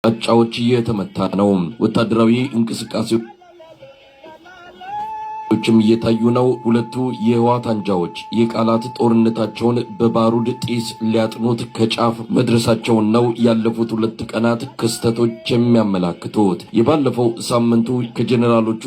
አጫዎች እየተመታ ነው። ወታደራዊ እንቅስቃሴዎችም እየታዩ ነው። ሁለቱ የህወሓት አንጃዎች የቃላት ጦርነታቸውን በባሩድ ጢስ ሊያጥኑት ከጫፍ መድረሳቸውን ነው ያለፉት 2 ቀናት ክስተቶች የሚያመላክቱት። የባለፈው ሳምንቱ ከጀነራሎቹ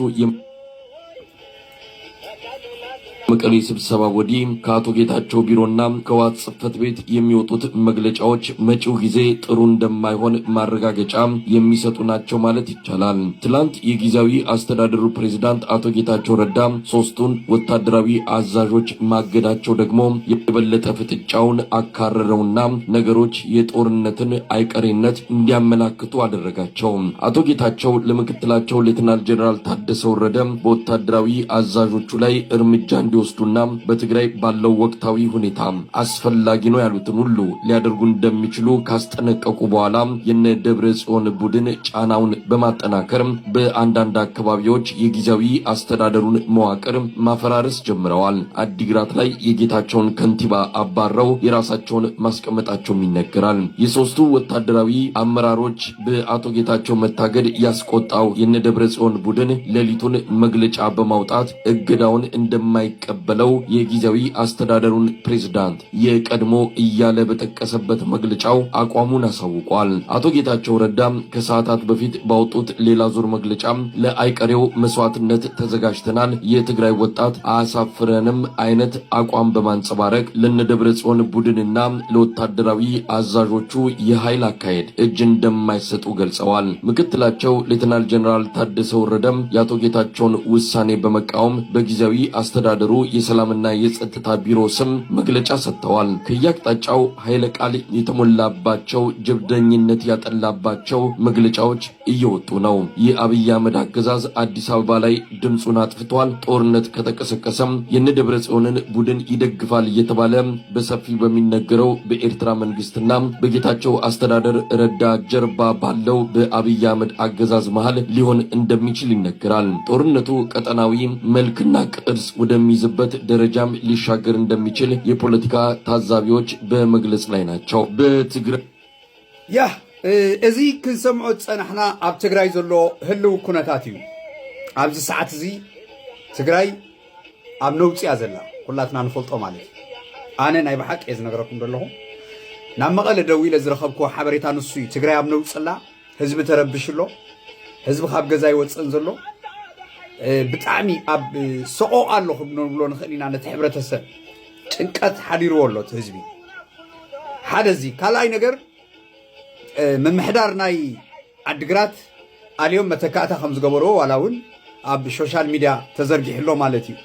መቀሌ ስብሰባ ወዲህ ከአቶ ጌታቸው ቢሮና ከህወሓት ጽሕፈት ቤት የሚወጡት መግለጫዎች መጪው ጊዜ ጥሩ እንደማይሆን ማረጋገጫ የሚሰጡ ናቸው ማለት ይቻላል። ትላንት የጊዜያዊ አስተዳደሩ ፕሬዝዳንት አቶ ጌታቸው ረዳ 3ቱን ወታደራዊ አዛዦች ማገዳቸው ደግሞ የበለጠ ፍጥጫውን አካረረውና ነገሮች የጦርነትን አይቀሬነት እንዲያመላክቱ አደረጋቸው። አቶ ጌታቸው ለምክትላቸው ሌተናል ጀነራል ታደሰ ወረደ በወታደራዊ አዛዦቹ ላይ እርምጃ እንዲወስዱና በትግራይ ባለው ወቅታዊ ሁኔታ አስፈላጊ ነው ያሉትን ሁሉ ሊያደርጉ እንደሚችሉ ካስጠነቀቁ በኋላ የነ ደብረ ጽዮን ቡድን ጫናውን በማጠናከር በአንዳንድ አካባቢዎች የጊዜያዊ አስተዳደሩን መዋቅር ማፈራረስ ጀምረዋል። አዲግራት ላይ የጌታቸውን ከንቲባ አባረው የራሳቸውን ማስቀመጣቸውም ይነገራል። የሶስቱ ወታደራዊ አመራሮች በአቶ ጌታቸው መታገድ ያስቆጣው የነ ደብረ ጽዮን ቡድን ሌሊቱን መግለጫ በማውጣት እገዳውን እንደማይቀበለው የጊዜያዊ አስተዳደሩን ፕሬዝዳንት የቀድሞ እያለ በጠቀሰበት መግለጫው አቋሙን አሳውቋል። አቶ ጌታቸው ረዳ ከሰዓታት በፊት ባወጡት ሌላ ዙር መግለጫ ለአይቀሬው መስዋዕትነት ተዘጋጅተናል፣ የትግራይ ወጣት አያሳፍረንም አይነት አቋም በማንጸባረቅ ለነደብረ ጽዮን ቡድንና ለወታደራዊ አዛዦቹ የኃይል አካሄድ እጅ እንደማይሰጡ ገልጸዋል። ምክትላቸው ሌተናል ጀነራል ታደሰ ወረደም የአቶ ጌታቸውን ውሳኔ በመቃወም በጊዜያዊ አስተዳደሩ የሰላምና የጸጥታ ቢሮ ስም መግለጫ ሰጥተዋል። ከያቅጣጫው ኃይለ ቃል የተሞላባቸው ጀብደኝነት ያጠላባቸው መግለጫዎች እየወጡ ነው። የአብይ አህመድ አገዛዝ አዲስ አበባ ላይ ድምፁን አጥፍቷል። ጦርነት ከተቀሰቀሰም የነደብረ ጽዮንን ቡድን ይደግፋል እየተባለ በሰፊ በሚነገረው በኤርትራ መንግስትና በጌታቸው አስተዳደር ረዳ ጀርባ ባለው በአብይ አህመድ አገዛዝ መሃል ሊሆን እንደሚችል ይነገራል። ጦርነቱ ቀጠናዊ መልክና ቅርጽ ወደሚይዝበት ደረጃም ሊሻገር እንደሚችል የፖለቲካ ታዛቢዎች በመግለጽ ላይ ናቸው። በትግራይ እዚ ክንሰምዖ ፀናሕና ኣብ ትግራይ ዘሎ ህልው ኩነታት እዩ። ኣብዚ ሰዓት እዚ ትግራይ ኣብ ነውፅያ ዘላ ኩላትና ንፈልጦ ማለት እዩ። ኣነ ናይ ብሓቂ እየ ዝነገረኩም ዘለኹ ናብ መቐለ ደው ኢለ ዝረኸብክዎ ሓበሬታ ንሱ እዩ። ትግራይ ኣብ ነውፅላ ህዝቢ ተረብሽሎ፣ ህዝቢ ካብ ገዛ ይወፅን ዘሎ ብጣዕሚ ኣብ ሰቆቃ ኣሎ ክንብሎ ንኽእል ኢና። ነቲ ሕብረተሰብ ጭንቀት ሓዲርዎ ኣሎ እቲ ህዝቢ። ሓደ እዚ ካልኣይ ነገር ምምሕዳር ናይ ዓዲግራት ኣልዮም መተካእታ ከም ዝገበርዎ ዋላ እውን ኣብ ሶሻል ሚድያ ተዘርጊሕሎ ማለት እዩ።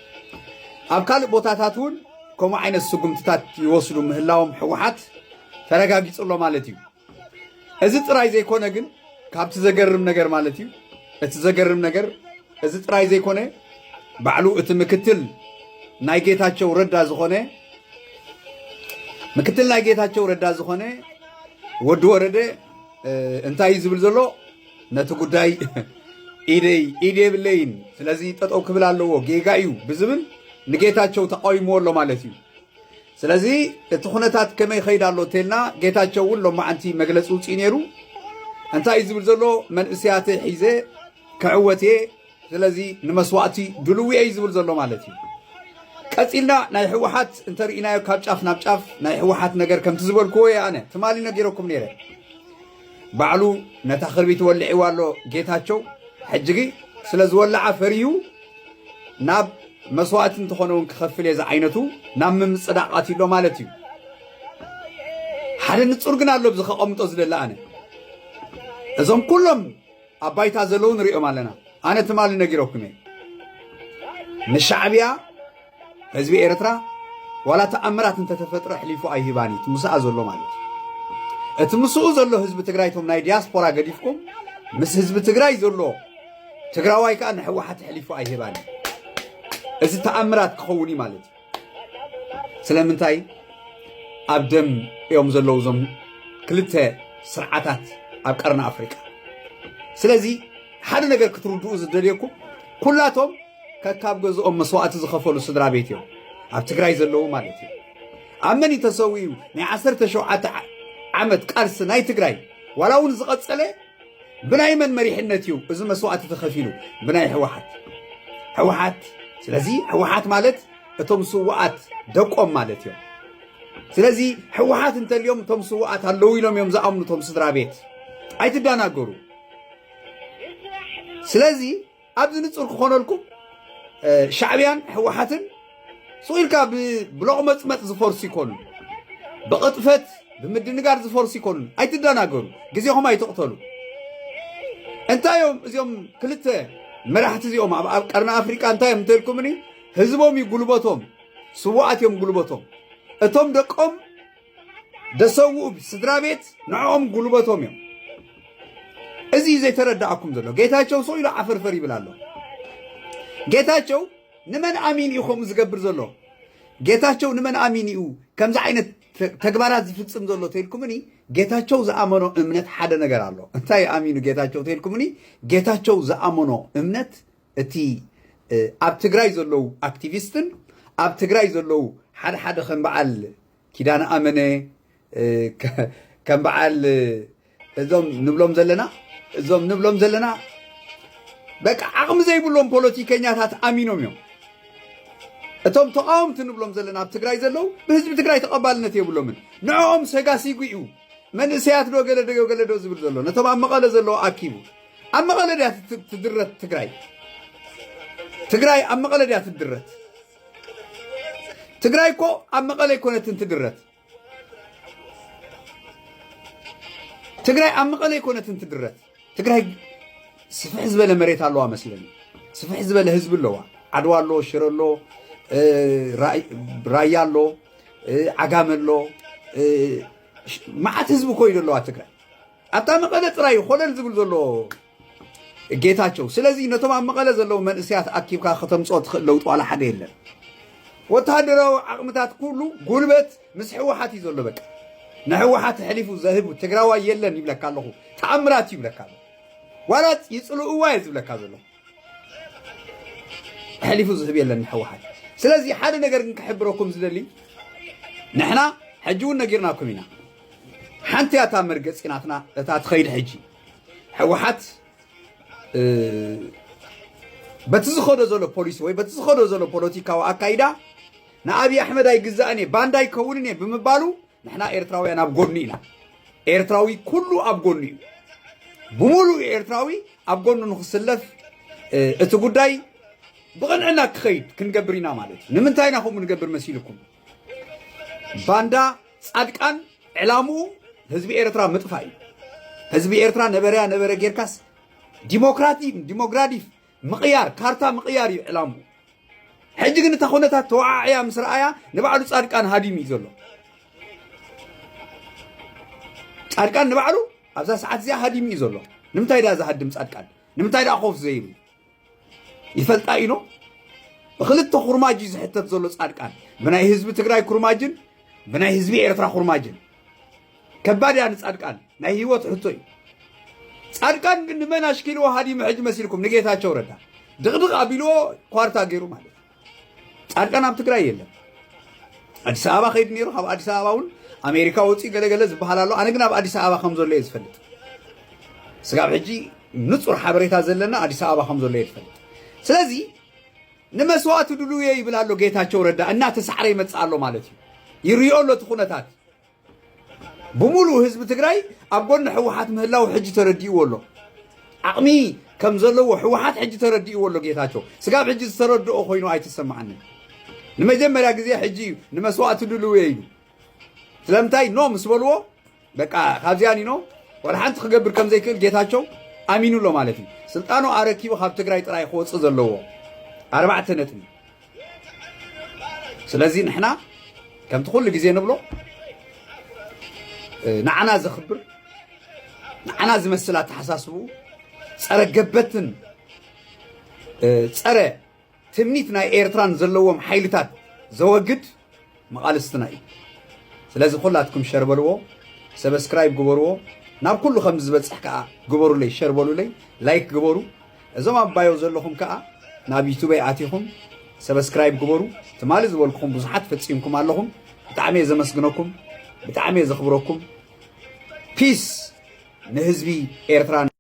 ኣብ ካልእ ቦታታት እውን ከምኡ ዓይነት ስጉምትታት ይወስዱ ምህላዎም ሕወሓት ተረጋጊፅሎ ማለት እዩ። እዚ ጥራይ ዘይኮነ ግን ካብቲ ዘገርም ነገር ማለት እዩ እቲ ዘገርም ነገር እዚ ጥራይ ዘይኮነ ባዕሉ እቲ ምክትል ናይ ጌታቸው ረዳ ዝኮነ ወዲ ወረደ እንታይ ዝብል ዘሎ ነቲ ጉዳይ ኢደ ብለይን ስለዚ ጠጠው ክብል ኣለዎ ጌጋ እዩ ብዝብል ንጌታቸው ተቃዊምዎ ኣሎ ማለት እዩ። ስለዚ እቲ ኩነታት ከመይ ኸይድ ኣሎ ተልና ጌታቸው እውን ሎማዓንቲ መግለፂ ውፅኢ ነይሩ። እንታይ ዝብል ዘሎ መንእስያተ ሒዘ ክዕወት እየ ስለዚ ንመስዋዕቲ ድልው እየ ዝብል ዘሎ ማለት እዩ። ቀፂልና ናይ ሕወሓት እንተርኢናዮ ካብ ጫፍ ናብ ጫፍ ናይ ሕወሓት ነገር ከምቲ ዝበልክዎ እየ ኣነ ትማሊ ነጊረኩም ነይረ። ባዕሉ ነታ ክርቢት ወልዒዋ ኣሎ ጌታቸው ሕጂ ስለ ዝወልዓ ፈርዩ ናብ መስዋዕቲ እንተኾነ እውን ክኸፍል እየ ዝዓይነቱ ናብ ምምፅዳቃት ኢሎ ማለት እዩ። ሓደ ንፁር ግን ኣሎ ብዚ ከቐምጦ ዝደሊ ኣነ እዞም ኩሎም ኣብ ባይታ ዘለዉ ንሪኦም ኣለና። ኣነ ትማሊ ነጊረኩም እየ ንሻዕብያ ህዝቢ ኤርትራ ዋላ ተኣምራት እንተተፈጥረ ሕሊፉ ኣይሂባን እቲ ምስኣ ዘሎ ማለት እዩ። እቲ ምስኡ ዘሎ ህዝቢ ትግራይ ቶም ናይ ዲያስፖራ ገዲፍኩም ምስ ህዝቢ ትግራይ ዘሎ ትግራዋይ ከዓ ንሕወሓት ሕሊፉ ኣይሂባን እዚ ተኣምራት ክኸውን እዩ ማለት እዩ። ስለምንታይ ኣብ ደም እዮም ዘለዉ እዞም ክልተ ስርዓታት ኣብ ቀርኒ ኣፍሪቃ። ስለዚ ሓደ ነገር ክትርድኡ ዝደልየኩም ኩላቶም ከካብ ገዝኦም መስዋዕቲ ዝኸፈሉ ስድራ ቤት እዮም ኣብ ትግራይ ዘለዉ ማለት እዩ። ኣብ መን ተሰዊዩ ናይ 17 ዓመት ቃልሲ ናይ ትግራይ ዋላ እውን ዝቐፀለ بناي من مريحنتيو إذا مسوعة تخفيلو بناي حوحات سلازي حوحات مالت توم سوعات دقوم مالتيو سلازي حوحات انت اليوم توم سوعات هلوي لهم يوم زعمنو توم صدرا بيت أي تدانا قرو سلازي أبدو نتصور خونه لكم شعبيان حوحاتن سويلكا بلغمت مت زفورس يكون بقطفت بمدنقار زفورس يكون أي تدانا قرو جزيهم أي تقتلوا انت يوم كلته مراحت يوم قرن افريقيا انت يوم تلكمني حزبهم يغلبطهم سوات يوم غلبطهم اتم دقم دسو سدرا بيت نعم غلبطهم يوم ازي زي ترداكم زلو ጌታቸው ሰው ይላ አፈርፈር ይብላል ጌታቸው ንመን አሚን ይኹም ዝገብር ዘሎ ጌታቸው ንመን አሚን ይኡ ከምዛ አይነት ተግባራት ዝፍጽም ዘሎ ተልኩምኒ ጌታቸው ዘአመኖ እምነት ሓደ ነገር አሎ እንታይ አሚኑ ጌታቸው ተልኩምኒ ጌታቸው ዘአመኖ እምነት እቲ ኣብ ትግራይ ዘለው አክቲቪስትን ኣብ ትግራይ ዘለው ሓደ ከም በዓል ኪዳነ አመነ ከም በዓል እዞም ንብሎም ዘለና በቃ አቅም ዘይብሎም ፖለቲከኛታት አሚኖም እዮም እቶም ተቃውምቲ ንብሎም ዘለና ኣብ ትግራይ ዘለው በህዝቢ ትግራይ ተቀባልነት የብሎምን ንዖም ሰጋሲጉ እዩ መንእሰያት ዶ ገለዶ ዝብል ዘሎ ነቶም ኣብ መቐለ ዘሎ ኣኪቡ ኣብ መቐለ ዲያ ትድረት ትግራይ ኣብ መቐለ ዲያ ትድረት ትግራይ እኮ ኣብ መቐለ ይኮነትን ትድረት ትግራይ ኣብ መቐለ ይኮነትን ትድረት ትግራይ ስፍሕ ዝበለ መሬት ኣለዋ መስለኒ ስፍሕ ዝበለ ህዝቢ ኣለዋ ዓድዋ ኣሎ ሽረ ኣሎ ራያ ኣሎ ዓጋመ ኣሎ ማዓት ህዝቢ ኮይዱ ኣለዋ ትግራይ ኣታ መቐለ ጥራይ ኾለል ዝብል ዘሎ ጌታቸው ስለዚህ ነቶም ኣብ መቐለ ዘለው መንእስያት ኣኪብካ ከተምጾ ትኽእል ለውጥ ዋላ ሓደ የለን ወታደራዊ ዓቕምታት ኩሉ ጉልበት ምስ ሕወሓት እዩ ዘሎ በቃ ንሕወሓት ሕሊፉ ዘህቡ ትግራዋይ የለን ይብለካ ኣለኹ ተኣምራት ይብለካ ኣለኹ ዋላት ይፅልእዋ እየ ዝብለካ ዘሎ ሕሊፉ ዝህብ የለን ሕወሓት ስለዚህ ሓደ ነገር ግን ክሕብረኩም ዝደሊ ንሕና ሕጂ እውን ነጊርናኩም ኢና ሓንቲ እታ መርገፂ ናትና እታ ትኸይድ ሕጂ ሕወሓት በቲ ዝኸዶ ዘሎ ፖሊሲ ወይ በቲ ዝኸዶ ዘሎ ፖለቲካዊ ኣካይዳ ንኣብዪ ኣሕመድ ኣይግዛእን እየ ባንዳ ይከውን እየ ብምባሉ ንሕና ኤርትራውያን ኣብ ጎኒ ኢና ኤርትራዊ ኩሉ ኣብ ጎኒ እዩ ብሙሉእ ኤርትራዊ ኣብ ጎኑ ንክስለፍ እቲ ጉዳይ ብቕንዕና ክኸይድ ክንገብር ኢና ማለት እዩ ንምንታይ ኢና ከምኡ ንገብር መሲልኩም ባንዳ ጻድቃን ዕላምኡ ህዝቢ ኤርትራ ምጥፋእ እዩ ህዝቢ ኤርትራ ነበረ ጌርካስ ዲሞክራቲፍ ምቕያር ካርታ ምቕያር እዩ ዕላምኡ ሕጂ ግን እታ ኩነታት ተዋዓዕያ ምስ ረኣያ ንባዕሉ ጻድቃን ሃዲም እዩ ዘሎ ጻድቃን ንባዕሉ ኣብዛ ሰዓት እዚኣ ሃዲም እዩ ዘሎ ንምንታይ ዳ ዝሃድም ጻድቃን ንምንታይ ዳ ኾፍ ዘይብሉ ይፈልጣ ኢኖ ብክልተ ኩርማጅ ዝሕተት ዘሎ ጻድቃን ብናይ ህዝቢ ትግራይ ኩርማጅን ብናይ ህዝቢ ኤርትራ ኩርማጅን ከባድ ያ ንጻድቃን ናይ ህይወት ሕቶ እዩ ጻድቃን ግን ንመን ኣሽኪልዎ ሃዲሙ ሕጂ መሲልኩም ንጌታቸው ረዳ ድቕድቕ ኣቢልዎ ኳርታ ገይሩ ማለት ጻድቃን ኣብ ትግራይ የለን ኣዲስ ኣበባ ከይድ ነይሩ ካብ ኣዲስ ኣበባ እውን ኣሜሪካ ወፂእ ገለገለ ዝበሃል ኣሎ ኣነ ግን ኣብ ኣዲስ ኣበባ ከም ዘሎ እየ ዝፈልጥ ስጋብ ሕጂ ንጹር ሓበሬታ ዘለና ኣዲስ ኣበባ ከም ዘሎ እየ ዝፈልጥ ስለዚ ንመስዋዕት ድልውየ ይብል ኣሎ ጌታቸው ረዳ እናተሳዕረ ይመጽእ ኣሎ ማለት እዩ ይርዮ ኣሎ እቲ ኩነታት ብሙሉእ ህዝቢ ትግራይ ኣብ ጎኒ ሕወሓት ምህላው ሕጂ ተረዲእዎ ኣሎ ዓቕሚ ከም ዘለዎ ሕወሓት ሕጂ ተረዲእዎ ኣሎ ጌታቸው ስጋብ ሕጂ ዝተረድኦ ኮይኑ ኣይትሰማዓንን ንመጀመርያ ግዜ ሕጂ ንመስዋዕት ድልውየ ኢሉ ስለምንታይ ኖ ምስ በልዎ በቃ ካብዚያን ኢኖ ወላ ሓንቲ ክገብር ከም ዘይክእል ጌታቸው ኣሚኑሎ ማለት እዩ ስልጣኑ ኣረኪቡ ካብ ትግራይ ጥራይ ክወፅእ ዘለዎ 4 ነጥቢ ስለዚ ንሕና ከምቲ ኩሉ ግዜ ንብሎ ንዓና ዘኽብር ንዓና ዝመስላ ተሓሳስቡ ፀረ ገበትን ፀረ ትምኒት ናይ ኤርትራን ዘለዎም ሓይልታት ዘወግድ መቃልስትና እዩ ስለዚ ኩላትኩም ሸርበልዎ ሰብስክራይብ ግበርዎ ናብ ኩሉ ከም ዝበፅሕ ከዓ ግበሩለይ ሸርበሉለይ ላይክ ግበሩ እዞም ኣባዮ ዘለኹም ከዓ ናብ ዩቱበይ ኣቲኹም ሰብስክራይብ ግበሩ ትማሊ ዝበልኩኹም ብዙሓት ፈፂምኩም ኣለኹም ብጣዕሚ እየ ዘመስግነኩም ብጣዕሚ እየ ዘኽብረኩም ፒስ ንህዝቢ ኤርትራ